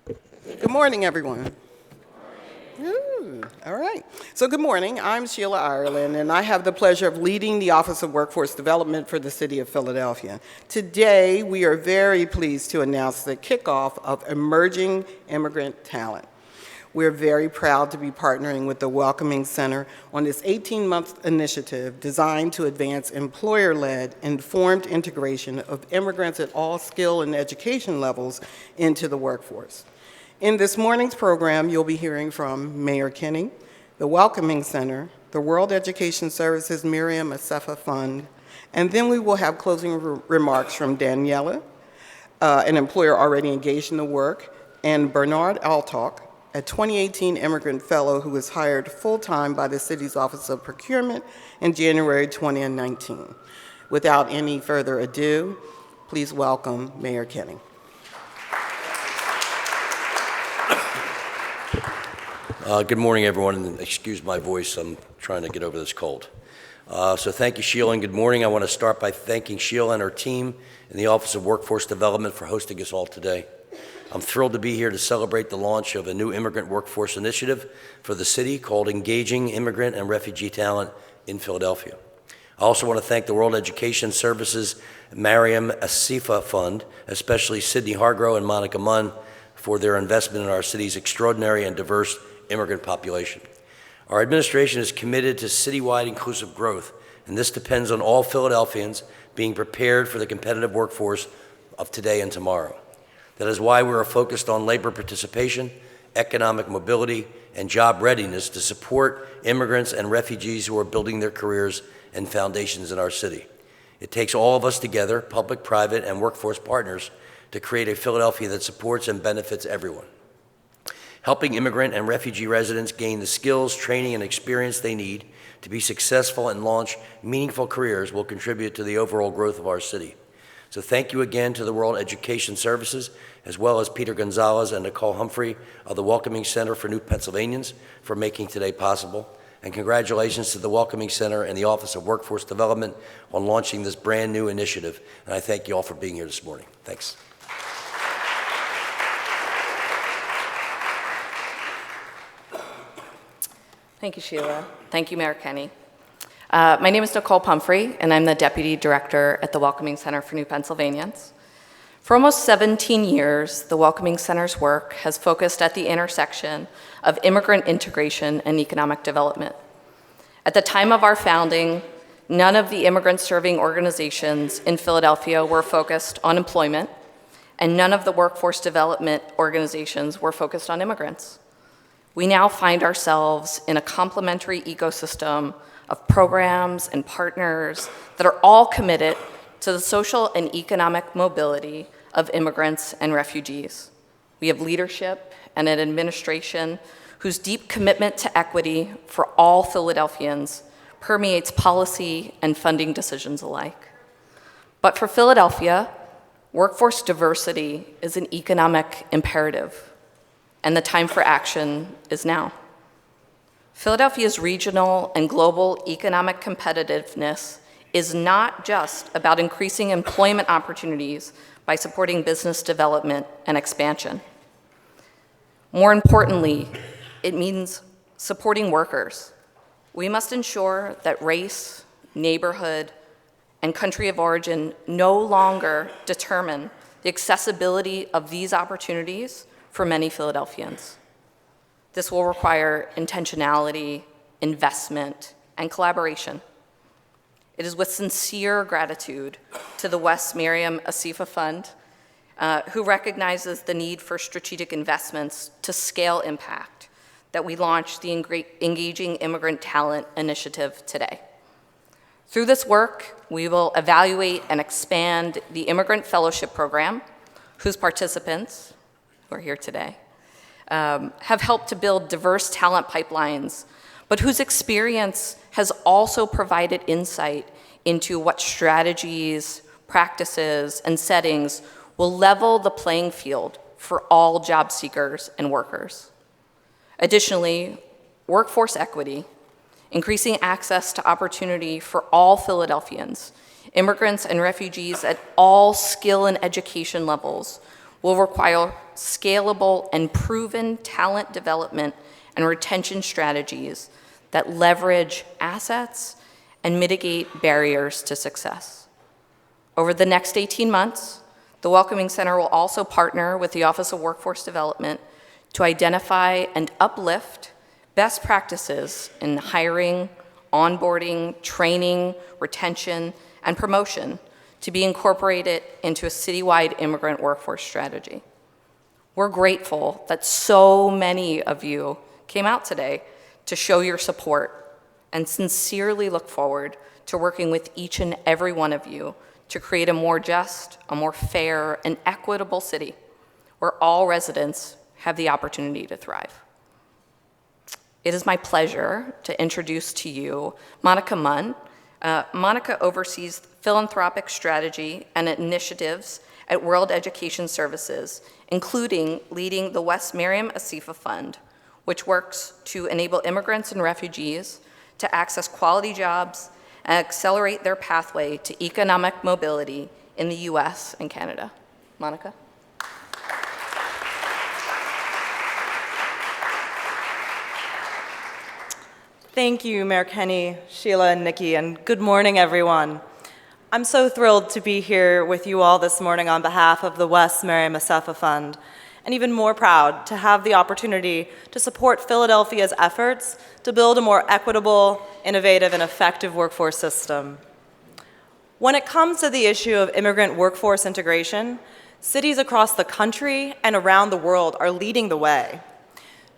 Good morning, everyone. All right. So good morning. I'm Sheila Ireland, and I have the pleasure of leading the Office of Workforce Development for the City of Philadelphia. Today, we are very pleased to announce the kickoff of Emerging Immigrant Talent. We're very proud to be partnering with the Welcoming Center on this 18-month initiative designed to advance employer-led, informed integration of immigrants at all skill and education levels into the workforce. In this morning's program, you'll be hearing from Mayor Kenney, the Welcoming Center, the World Education Services Miriam Asefa Fund, and then we will have closing remarks from Daniela, an employer already engaged in the work, and Bernard Altalk, a 2018 immigrant fellow who was hired full-time by the city's Office of Procurement in January 2019. Without any further ado, please welcome Mayor Kenney. Good morning, everyone, and excuse my voice. I'm trying to get over this cold. So thank you, Sheila, and good morning. I want to start by thanking Sheila and her team in the Office of Workforce Development for hosting us all today. I'm thrilled to be here to celebrate the launch of a new immigrant workforce initiative for the city called Engaging Immigrant and Refugee Talent in Philadelphia. I also want to thank the World Education Services Miriam Asefa Fund, especially Sydney Hargrove and Monica Munn, for their investment in our city's extraordinary and diverse immigrant population. Our administration is committed to citywide inclusive growth, and this depends on all Philadelphians being prepared for the competitive workforce of today and tomorrow. That is why we are focused on labor participation, economic mobility, and job readiness to support immigrants and refugees who are building their careers and foundations in our city. It takes all of us together, public, private, and workforce partners, to create a Philadelphia that supports and benefits everyone. Helping immigrant and refugee residents gain the skills, training, and experience they need to be successful and launch meaningful careers will contribute to the overall growth of our city. So thank you again to the World Education Services, as well as Peter Gonzalez and Nicole Humphrey of the Welcoming Center for New Pennsylvanians for making today possible. And congratulations to the Welcoming Center and the Office of Workforce Development on launching this brand new initiative. And I thank you all for being here this morning. Thanks. Thank you, Sheila. Thank you, Mayor Kenney. My name is Nicole Pumphrey, and I'm the Deputy Director at the Welcoming Center for New Pennsylvanians. For almost 17 years, the Welcoming Center's work has focused at the intersection of immigrant integration and economic development. At the time of our founding, none of the immigrant-serving organizations in Philadelphia were focused on employment, and none of the workforce development organizations were focused on immigrants. We now find ourselves in a complementary ecosystem of programs and partners that are all committed to the social and economic mobility of immigrants and refugees. We have leadership and an administration whose deep commitment to equity for all Philadelphians permeates policy and funding decisions alike. But for Philadelphia, workforce diversity is an economic imperative, and the time for action is now. Philadelphia's regional and global economic competitiveness is not just about increasing employment opportunities by supporting business development and expansion. More importantly, it means supporting workers. We must ensure that race, neighborhood, and country of origin no longer determine the accessibility of these opportunities for many Philadelphians. This will require intentionality, investment, and collaboration. It is with sincere gratitude to the West Miriam Asefa Fund, who recognizes the need for strategic investments to scale impact, that we launched the Engaging Immigrant Talent Initiative today. Through this work, we will evaluate and expand the Immigrant Fellowship Program, whose participants, who are here today, have helped to build diverse talent pipelines, but whose experience has also provided insight into what strategies, practices, and settings will level the playing field for all job seekers and workers. Additionally, workforce equity, increasing access to opportunity for all Philadelphians, immigrants and refugees at all skill and education levels, will require scalable and proven talent development and retention strategies that leverage assets and mitigate barriers to success. Over the next 18 months, the Welcoming Center will also partner with the Office of Workforce Development to identify and uplift best practices in hiring, onboarding, training, retention, and promotion to be incorporated into a citywide immigrant workforce strategy. We're grateful that so many of you came out today to show your support and sincerely look forward to working with each and every one of you to create a more just, a more fair, and equitable city where all residents have the opportunity to thrive. It is my pleasure to introduce to you Monica Munn. Monica oversees philanthropic strategy and initiatives at World Education Services, including leading the West Miriam Asifa Fund, which works to enable immigrants and refugees to access quality jobs and accelerate their pathway to economic mobility in the US and Canada. Monica? Thank you, Mayor Kenney, Sheila, and Nikki, and good morning, everyone. I'm so thrilled to be here with you all this morning on behalf of the West Miriam Asifa Fund, and even more proud to have the opportunity to support Philadelphia's efforts to build a more equitable, innovative, and effective workforce system. When it comes to the issue of immigrant workforce integration, cities across the country and around the world are leading the way.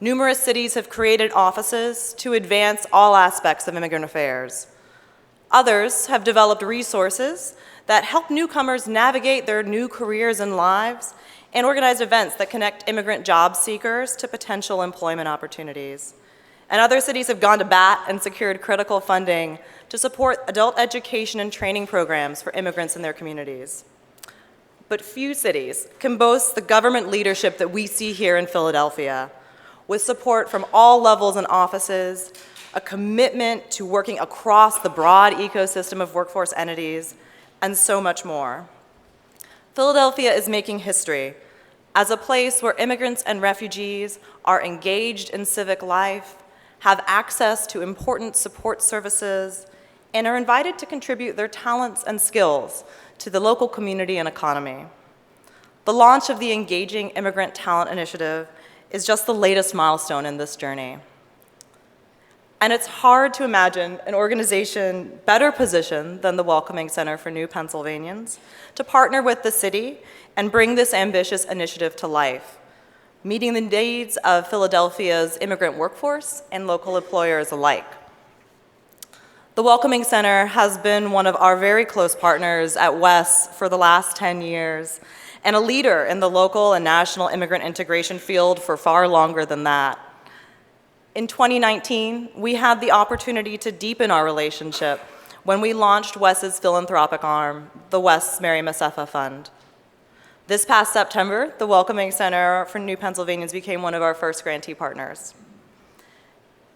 Numerous cities have created offices to advance all aspects of immigrant affairs. Others have developed resources that help newcomers navigate their new careers and lives and organize events that connect immigrant job seekers to potential employment opportunities. And other cities have gone to bat and secured critical funding to support adult education and training programs for immigrants in their communities. But few cities can boast the government leadership that we see here in Philadelphia, with support from all levels and offices, a commitment to working across the broad ecosystem of workforce entities, and so much more. Philadelphia is making history as a place where immigrants and refugees are engaged in civic life, have access to important support services, and are invited to contribute their talents and skills to the local community and economy. The launch of the Engaging Immigrant Talent Initiative is just the latest milestone in this journey. And it's hard to imagine an organization better positioned than the Welcoming Center for New Pennsylvanians to partner with the city and bring this ambitious initiative to life, meeting the needs of Philadelphia's immigrant workforce and local employers alike. The Welcoming Center has been one of our very close partners at WES for the last 10 years, and a leader in the local and national immigrant integration field for far longer than that. In 2019, we had the opportunity to deepen our relationship when we launched WES's philanthropic arm, the West Miriam Asifa Fund. This past September, the Welcoming Center for New Pennsylvanians became one of our first grantee partners.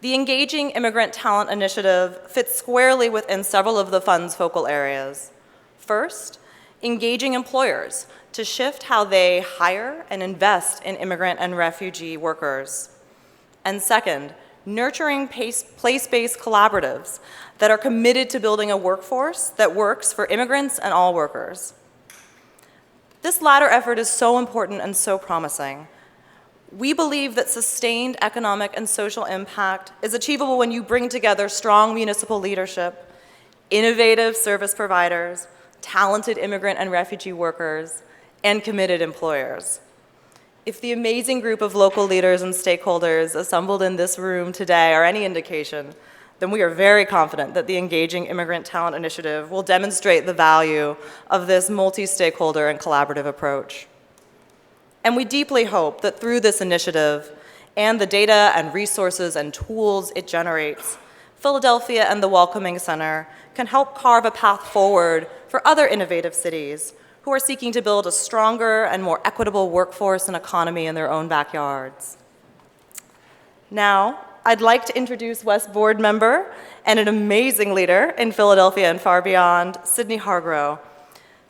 The Engaging Immigrant Talent Initiative fits squarely within several of the fund's focal areas. First, engaging employers to shift how they hire and invest in immigrant and refugee workers. And second, nurturing place-based collaboratives that are committed to building a workforce that works for immigrants and all workers. This latter effort is so important and so promising. We believe that sustained economic and social impact is achievable when you bring together strong municipal leadership, innovative service providers, talented immigrant and refugee workers, and committed employers. If the amazing group of local leaders and stakeholders assembled in this room today are any indication, then we are very confident that the Engaging Immigrant Talent Initiative will demonstrate the value of this multi-stakeholder and collaborative approach. And we deeply hope that through this initiative and the data and resources and tools it generates, Philadelphia and the Welcoming Center can help carve a path forward for other innovative cities who are seeking to build a stronger and more equitable workforce and economy in their own backyards. Now, I'd like to introduce West Board member and an amazing leader in Philadelphia and far beyond, Sydney Hargrove.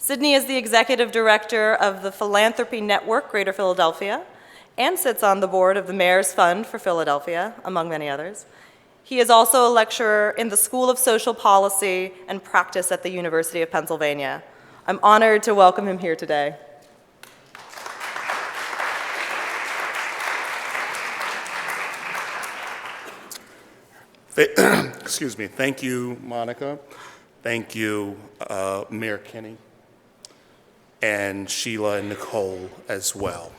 Sydney is the executive director of the Philanthropic Network, Greater Philadelphia, and sits on the board of the Mayor's Fund for Philadelphia, among many others. He is also a lecturer in the School of Social Policy and Practice at the University of Pennsylvania. I'm honored to welcome him here today. Excuse me. Thank you, Monica. Thank you, Mayor Kenney, and Sheila and Nicole as well.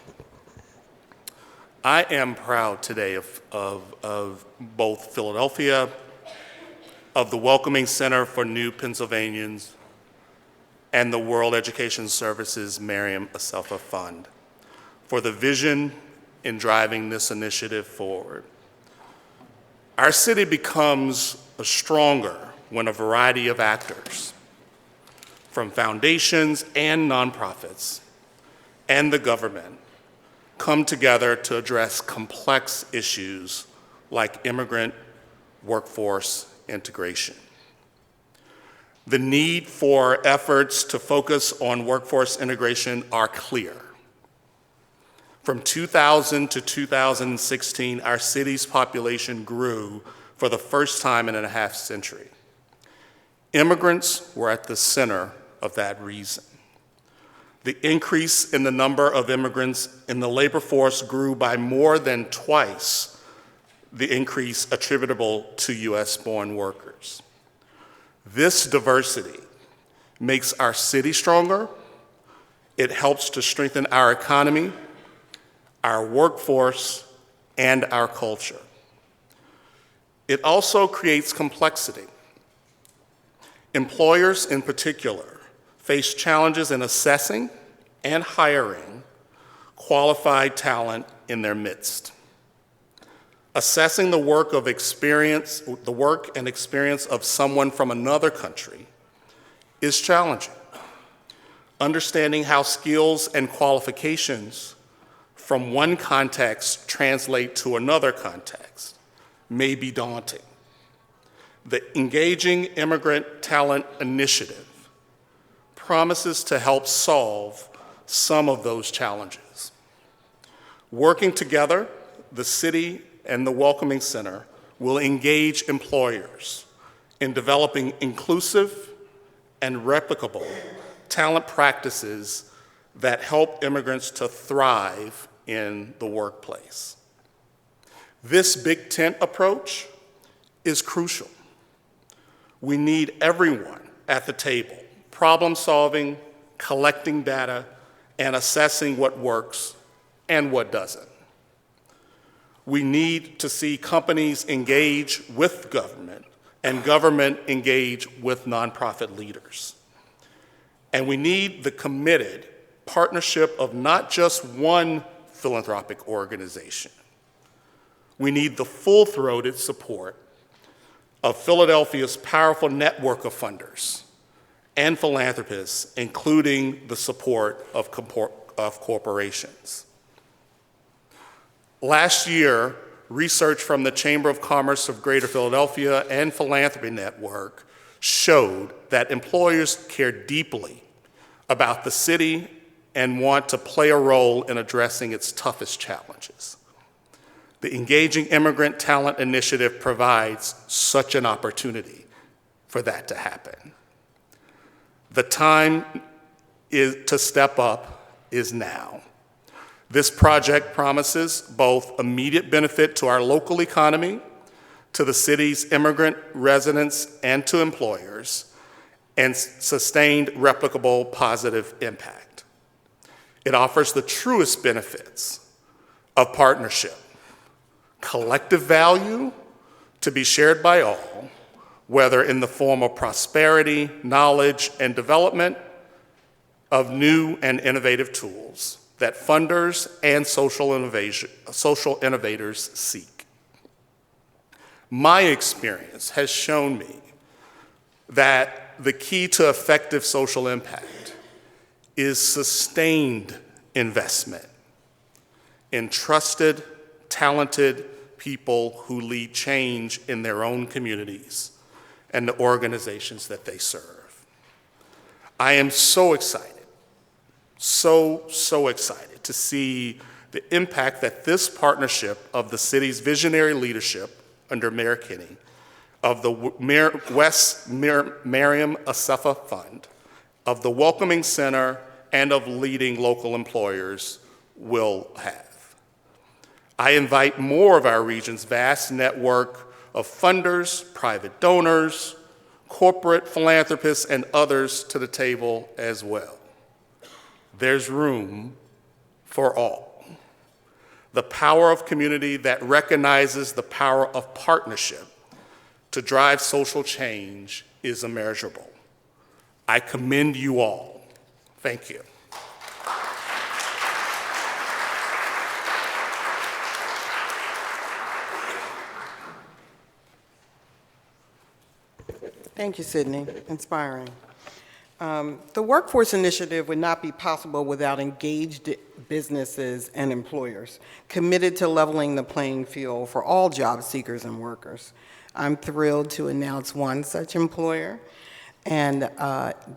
I am proud today of both Philadelphia, of the Welcoming Center for New Pennsylvanians, and the World Education Services Miriam Aselfa Fund for the vision in driving this initiative forward. Our city becomes stronger when a variety of actors, from foundations and nonprofits and the government, come together to address complex issues like immigrant workforce integration. The need for efforts to focus on workforce integration are clear. From 2000 to 2016, our city's population grew for the first time in a half century. Immigrants were at the center of that reason. The increase in the number of immigrants in the labor force grew by more than twice the increase attributable to US-born workers. This diversity makes our city stronger. It helps to strengthen our economy, our workforce, and our culture. It also creates complexity. Employers, in particular, face challenges in assessing and hiring qualified talent in their midst. Assessing the work and experience of someone from another country is challenging. Understanding how skills and qualifications from one context translate to another context may be daunting. The Engaging Immigrant Talent Initiative promises to help solve some of those challenges. Working together, the city and the Welcoming Center will engage employers in developing inclusive and replicable talent practices that help immigrants to thrive in the workplace. This big tent approach is crucial. We need everyone at the table, problem solving, collecting data, and assessing what works and what doesn't. We need to see companies engage with government and government engage with nonprofit leaders. And we need the committed partnership of not just one philanthropic organization. We need the full-throated support of Philadelphia's powerful network of funders and philanthropists, including the support of corporations. Last year, research from the Chamber of Commerce of Greater Philadelphia and Philanthropy Network showed that employers care deeply about the city and want to play a role in addressing its toughest challenges. The Engaging Immigrant Talent Initiative provides such an opportunity for that to happen. The time to step up is now. This project promises both immediate benefit to our local economy, to the city's immigrant residents, and to employers, and sustained, replicable, positive impact. It offers the truest benefits of partnership, collective value to be shared by all, whether in the form of prosperity, knowledge, and development of new and innovative tools that funders and social innovators seek. My experience has shown me that the key to effective social impact is sustained investment in trusted, talented people who lead change in their own communities and the organizations that they serve. I am so excited, so excited to see the impact that this partnership of the city's visionary leadership under Mayor Kenney, of the West Mariam Asafa Fund, of the Welcoming Center, and of leading local employers will have. I invite more of our region's vast network of funders, private donors, corporate philanthropists, and others to the table as well. There's room for all. The power of community that recognizes the power of partnership to drive social change is immeasurable. I commend you all. Thank you. Thank you, Sydney. Inspiring. The Workforce Initiative would not be possible without engaged businesses and employers committed to leveling the playing field for all job seekers and workers. I'm thrilled to announce one such employer, and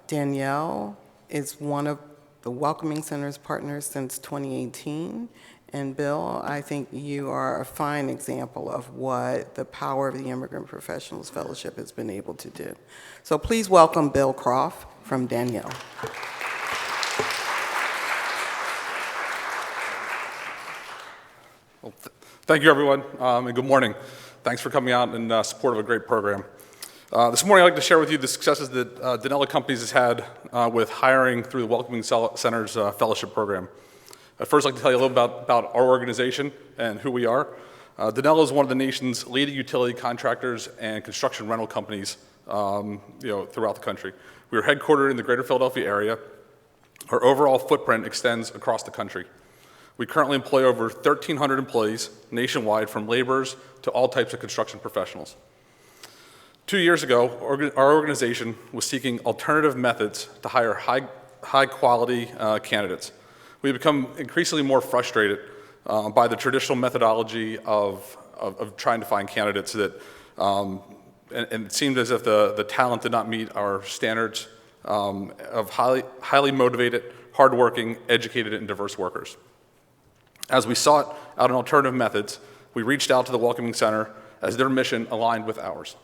Danielle is one of the Welcoming Center's partners since 2018. And Bill, I think you are a fine example of what the power of the Immigrant Professionals Fellowship has been able to do. So please welcome Bill Croft from Danielle. Well, thank you, everyone, and good morning. Thanks for coming out in support of a great program. This morning, I'd like to share with you the successes that Danella Companies has had with hiring through the Welcoming Center's fellowship program. I'd first like to tell you a little about our organization and who we are. Danella is one of the nation's leading utility contractors and construction rental companies throughout the country. We are headquartered in the greater Philadelphia area. Our overall footprint extends across the country. We currently employ over 1,300 employees nationwide, from laborers to all types of construction professionals. 2 years ago, our organization was seeking alternative methods to hire high-quality candidates. We've become increasingly more frustrated by the traditional methodology of trying to find candidates that, and it seemed as if the talent did not meet our standards of highly motivated, hardworking, educated, and diverse workers. As we sought out an alternative methods, we reached out to the Welcoming Center as their mission aligned with ours.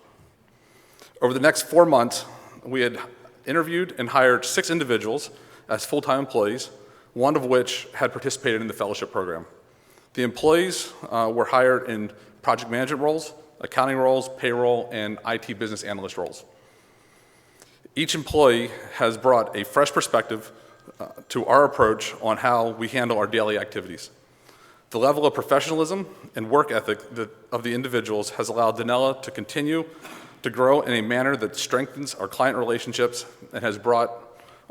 Over the next 4 months, we had interviewed and hired 6 individuals as full-time employees, one of which had participated in the fellowship program. The employees were hired in project management roles, accounting roles, payroll, and IT business analyst roles. Each employee has brought a fresh perspective to our approach on how we handle our daily activities. The level of professionalism and work ethic of the individuals has allowed Danella to continue to grow in a manner that strengthens our client relationships and has brought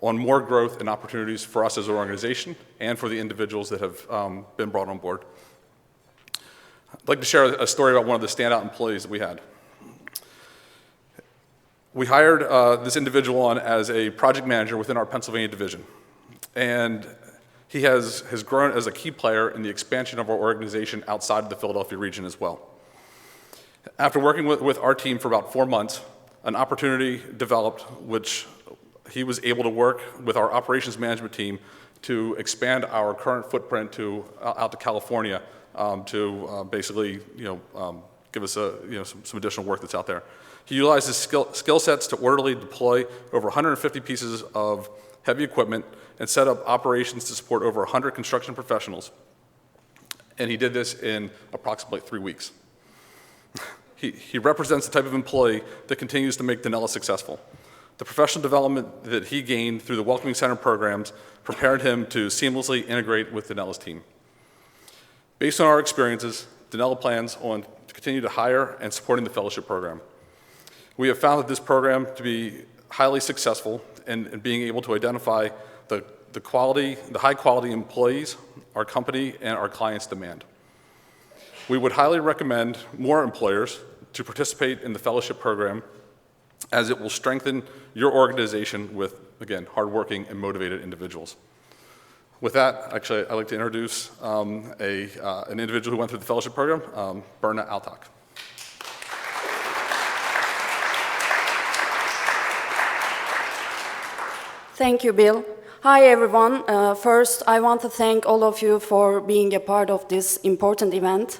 on more growth and opportunities for us as an organization and for the individuals that have been brought on board. I'd like to share a story about one of the standout employees that we had. We hired this individual on as a project manager within our Pennsylvania division, and he has grown as a key player in the expansion of our organization outside of the Philadelphia region as well. After working with our team for about 4 months, an opportunity developed which he was able to work with our operations management team to expand our current footprint out to California to basically give us some additional work that's out there. He utilized his skill sets to orderly deploy over 150 pieces of heavy equipment and set up operations to support over 100 construction professionals. And he did this in approximately 3 weeks. He represents the type of employee that continues to make Danella successful. The professional development that he gained through the Welcoming Center programs prepared him to seamlessly integrate with Danella's team. Based on our experiences, Danella plans on to continue to hire and supporting the fellowship program. We have found that this program to be highly successful in being able to identify the high quality employees our company and our clients demand. We would highly recommend more employers to participate in the fellowship program, as it will strengthen your organization with, again, hardworking and motivated individuals. With that, actually, I'd like to introduce an individual who went through the fellowship program, Berna Altak. Thank you, Bill. Hi, everyone. First, I want to thank all of you for being a part of this important event.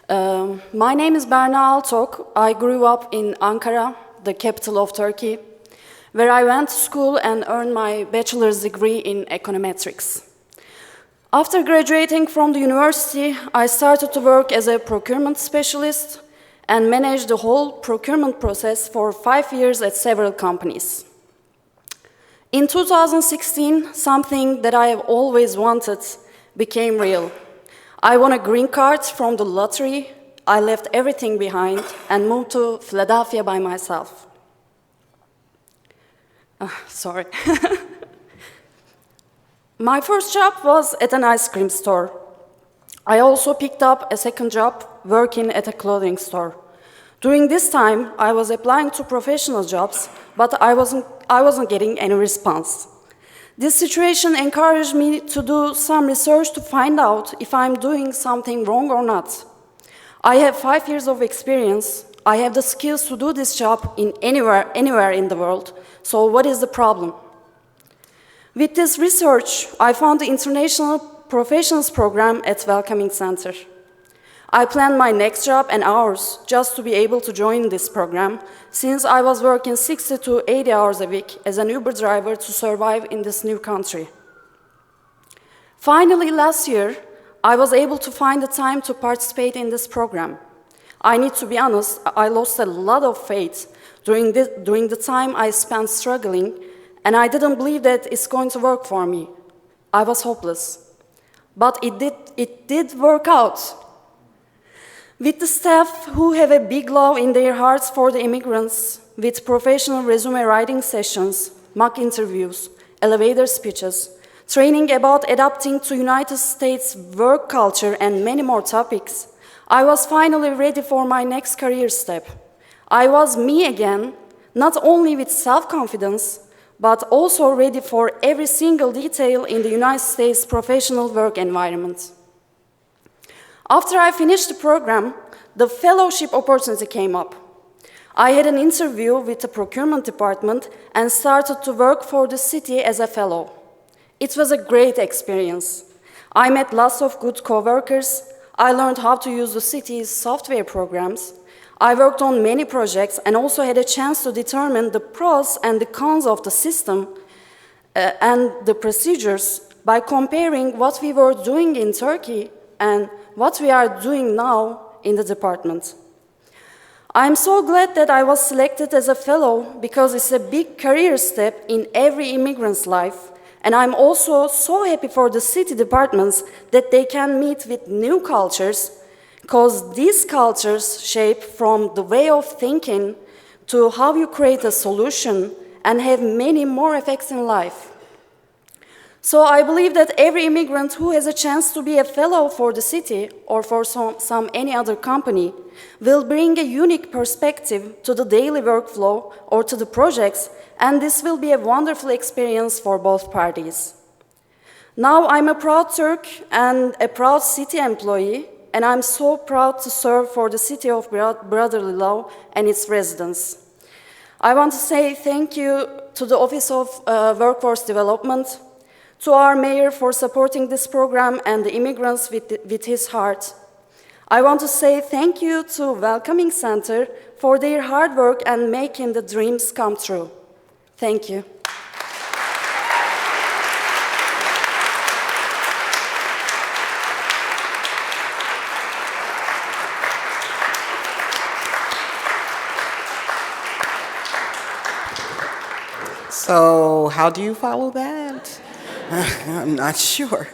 My name is Berna Altok. I grew up in Ankara, the capital of Turkey, where I went to school and earned my bachelor's degree in econometrics. After graduating from the university, I started to work as a procurement specialist and managed the whole procurement process for 5 years at several companies. In 2016, something that I have always wanted became real. I won a green card from the lottery. I left everything behind and moved to Philadelphia by myself. Sorry. My first job was at an ice cream store. I also picked up a second job working at a clothing store. During this time, I was applying to professional jobs, but I wasn't getting any response. This situation encouraged me to do some research to find out if I'm doing something wrong or not. I have 5 years of experience. I have the skills to do this job in anywhere in the world. So what is the problem? With this research, I found the International Professionals Program at Welcoming Center. I planned my next job and hours just to be able to join this program, since I was working 60 to 80 hours a week as an Uber driver to survive in this new country. Finally, last year, I was able to find the time to participate in this program. I need to be honest, I lost a lot of faith during the time I spent struggling, and I didn't believe that it's going to work for me. I was hopeless. But it did work out. With the staff who have a big love in their hearts for the immigrants, with professional resume writing sessions, mock interviews, elevator speeches, training about adapting to United States work culture, and many more topics, I was finally ready for my next career step. I was me again, not only with self-confidence, but also ready for every single detail in the United States professional work environment. After I finished the program, the fellowship opportunity came up. I had an interview with the procurement department and started to work for the city as a fellow. It was a great experience. I met lots of good coworkers. I learned how to use the city's software programs. I worked on many projects and also had a chance to determine the pros and the cons of the system and the procedures by comparing what we were doing in Turkey and what we are doing now in the department. I'm so glad that I was selected as a fellow because it's a big career step in every immigrant's life, and I'm also so happy for the city departments that they can meet with new cultures, because these cultures shape from the way of thinking to how you create a solution and have many more effects in life. So I believe that every immigrant who has a chance to be a fellow for the city or for any other company will bring a unique perspective to the daily workflow or to the projects, and this will be a wonderful experience for both parties. Now I'm a proud Turk and a proud city employee, and I'm so proud to serve for the city of brotherly love and its residents. I want to say thank you to the Office of Workforce Development, to our mayor for supporting this program and the immigrants with his heart. I want to say thank you to Welcoming Center for their hard work and making the dreams come true. Thank you. So how do you follow that? I'm not sure.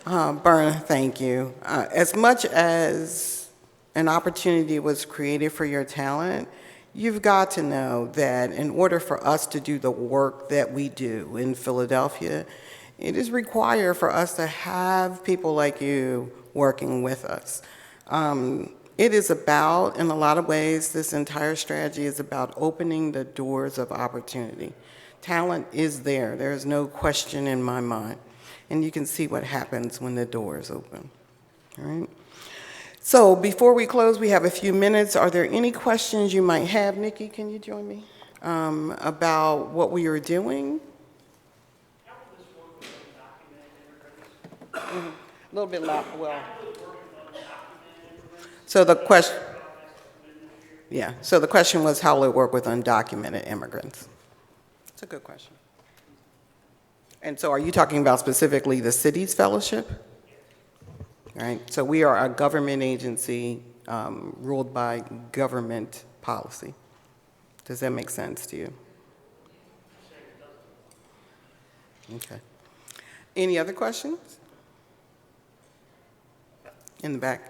Berna, thank you. As much as an opportunity was created for your talent, you've got to know that in order for us to do the work that we do in Philadelphia, it is required for us to have people like you working with us. It is about, in a lot of ways, this entire strategy is about opening the doors of opportunity. Talent is there. There is no question in my mind. And you can see what happens when the doors open. All right? So before we close, we have a few minutes. Are there any questions you might have? Nikki, can you join me? About what we are doing? A little bit loud, well. So the question, yeah, so the question was how will it work with undocumented immigrants? It's a good question. And so are you talking about specifically the city's fellowship? All right, so we are a government agency ruled by government policy. Does that make sense to you? Okay. Any other questions? In the back.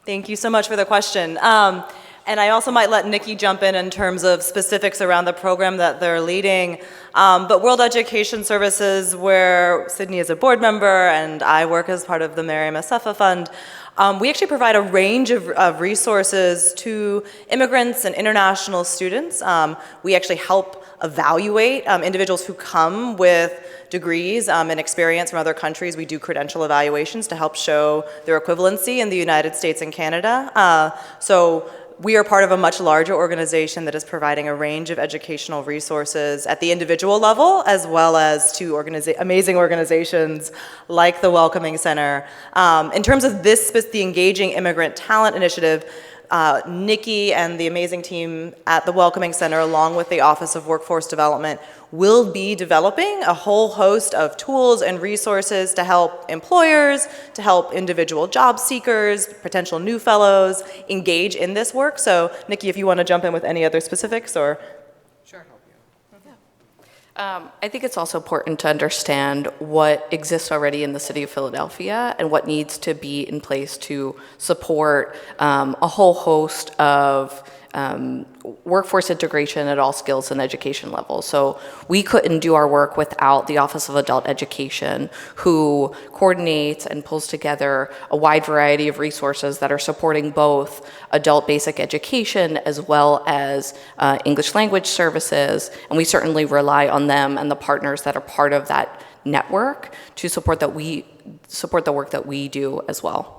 Thank you so much for the question. And I also might let Nikki jump in terms of specifics around the program that they're leading. But World Education Services, where Sydney is a board member and I work as part of the Mary Masafa Fund, we actually provide a range of resources to immigrants and international students. We actually help evaluate individuals who come with degrees and experience from other countries. We do credential evaluations to help show their equivalency in the United States and Canada. So we are part of a much larger organization that is providing a range of educational resources at the individual level, as well as to amazing organizations like the Welcoming Center. In terms of the Engaging Immigrant Talent Initiative, Nikki and the amazing team at the Welcoming Center, along with the Office of Workforce Development, will be developing a whole host of tools and resources to help employers, to help individual job seekers, potential new fellows engage in this work. So, Nikki, if you want to jump in with any other specifics or... Sure. I think it's also important to understand what exists already in the city of Philadelphia and what needs to be in place to support a whole host of workforce integration at all skills and education levels. So we couldn't do our work without the Office of Adult Education, who coordinates and pulls together a wide variety of resources that are supporting both adult basic education as well as English language services. And we certainly rely on them and the partners that are part of that network to support the work that we do as well.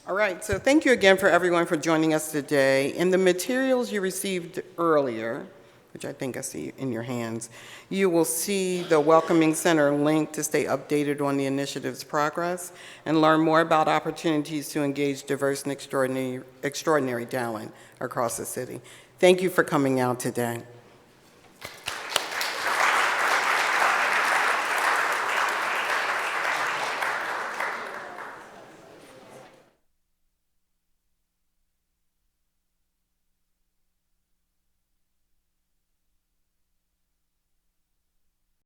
All right, so thank you again for everyone for joining us today. In the materials you received earlier, which I think I see in your hands, you will see the Welcoming Center link to stay updated on the initiative's progress and learn more about opportunities to engage diverse and extraordinary talent across the city. Thank you for coming out today.